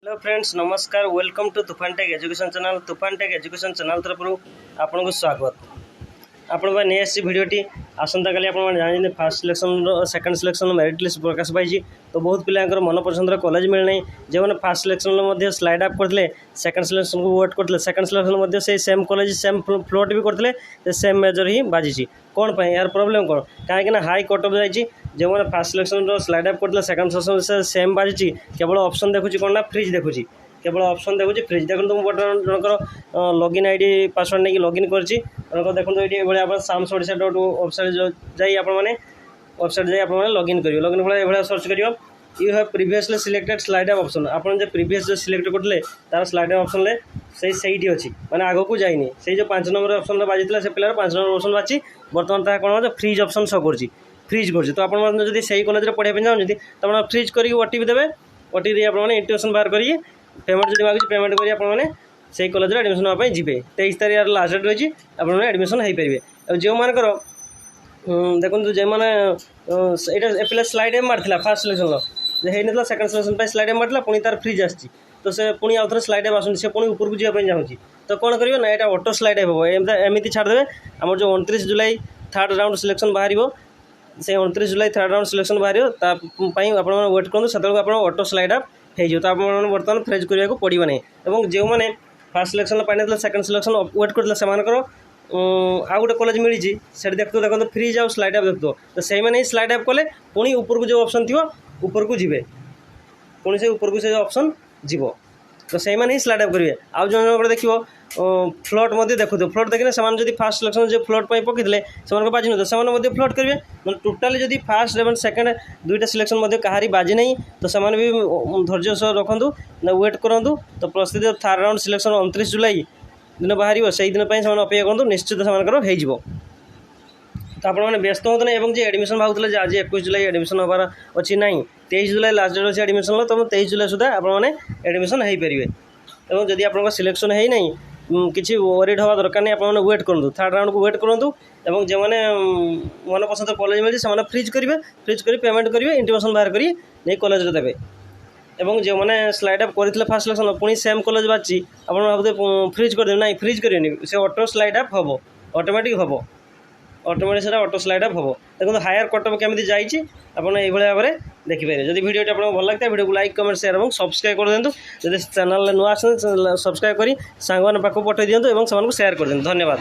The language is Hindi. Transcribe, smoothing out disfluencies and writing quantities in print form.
हेलो फ्रेंड्स नमस्कार वेलकम टू तुफान टेक एजुकेशन चैनल तरफ आपको स्वागत आपण नहीं आसी भिडटी आसंता काली जानी first selection second selection merit list प्रकाश पाई तो बहुत पिलांकर मन पसंद कॉलेज मिलना जो मैंने फास्ट सिलेक्शन स्लाइड अप करते सेकंड सिलेक्शन को वेट करते सेकंड सिलेक्शन से सेम कॉलेज सेम फ्लोट भी करते सेम मेजर ही बाजी कौन पर यार प्रोब्लेम कौन कहीं हाई कट अफ जाइए जो मैंने फास्ट सिलेक्शन स्लाइड अप करते सेकंड सिलेक्शन से सेम बाजी केवल ऑप्शन देखुची कौन ना फ्रिज देखुची केवल ऑप्शन देखुची फ्रिज देखो मुझे बर्तमान जनकर लॉगिन आईडी पासवर्ड नहीं लॉगिन करछि देखो ये भाई साम्स ओडिशा डॉट वेबसाइट जाई वेबसाइट जाए लॉगिन करियो लॉगिन भाई सर्च करियो you have previously selected slide up option आपन जो प्रीवियस जो सिलेक्ट करते तार स्लाइड अप ऑप्शन ले सही अच्छी माने आगो को जाइनी से जो 5 नंबर ऑप्शन बाजी से पिलार 5 नंबर ऑप्शन बाची बर्तमान ता कोन फ्रीज ऑप्शन शो करछि फ्रीज करछि तो आपन जदी सही कॉलेज रे पढ़े पे जाउछथि त आपन फ्रीज करी ओटीपी देबे ओटीपी आपन इंटिमेशन बाहर करी पेमेंट जदी मागुछि पेमेंट करी आपन से कॉलेज रे एडमिशन होबा जिबे 23 तारिख लास्ट डेट रही आपन एडमिशन हो पारे और जो मानकर देखो जो मैंने यहाँ पिला स्लाइड एम मार्ला फास्ट सिलेक्शन होता सेकंड सिलेक्शन स्लाइड एम मार्ला पुणी तार फ्रिज आसी तो से पुणी आउ थे स्लाइड एम आस पुणी ऊपर को जावाई चाहूँगी तो कौन करेंगे ना यहाँ ऑटो स्लाइड एम हम एमती छाड़देवे आम जो 29 जुलाई थर्ड राउंड सिलेक्शन बाहर से 29 जुलाई थर्ड राउंड सिलेक्शन बाहर आप वेट करूँ से ऑटो स्लाइड अप हो तो आप बर्तमान फ्रेज करने को पड़ो नहीं और जो मैंने फास्ट सिलेक्शन पाई सेकंड सिलेक्शन वेट करते से आउ गोटे कॉलेज मिली से देखते देखो फ्रिज आउ स्लाइड अप देखो तो से मैंने स्लाइड अप कले पुणी ऊपर को जो ऑप्शन थी ऊपर को जीवे पुणी से ऊपर को से ऑप्शन जीव तो से मैंने ही स्लाइड अप करेंगे आउ जो देखो फ्लोट देखो फ्लोट देखने से फास्ट सिलेक्शन जो फ्लोट पर पकड़े से बाजी न से फ्लोट करेंगे टोटाली जब फास्ट एवं सेकेंड दुईटा सिलेक्शन कहारी बाजी नहीं तो से भी धैर्य सह रखु वेट करूँ तो प्रस्तुत थर्ड राउंड सिलेक्शन 29 जुलाई दिन बाहर से दिन अपेक्षा करूँ निश्चित से हो तो आप व्यस्त होते ना जो एडमिशन भावुले आज 21 जुलाई एडमिशन होबार अच्छी ना 23 जुलाई लास्ट डेट अच्छी एडमिशन तो 23 जुलाई सुधा आपने एडमिशन हो पारे और जदि आप सिलेक्शन है नहीं किसी वरीड हवा दरकार नहीं आप वेट करूँ थर्ड राउंड को वेट करूँ और जो मैंने मन पसंद कॉलेज मिली से फ्रिज करेंगे फ्रिज कर पेमेंट करेंगे इंटिमेशन बाहर करी नहीं कॉलेज देवे और जो मैंने स्लाइड अप करते फास्ट सिलेक्शन पुणी सेम कॉलेज बाची आप भावते फ्रिज कर ना फ्रिज करेंगे से ऑटो स्लाइड अप हम ऑटोमेटिक हम ऑटोमेटिक से ऑटो स्लाइड अप हम देखो हायर कट अफ केमी जाइए भाव में देखिपारे जब वीडियो आपको भल लगता है वीडियो को लाइक कमेंट शेयर और सब्सक्राइब कर दिंतु जब चैनल नुआ आस सब्सक्राइब कर सांग पाक पठे दिंतु और शेयर कर दिंतु धन्यवाद।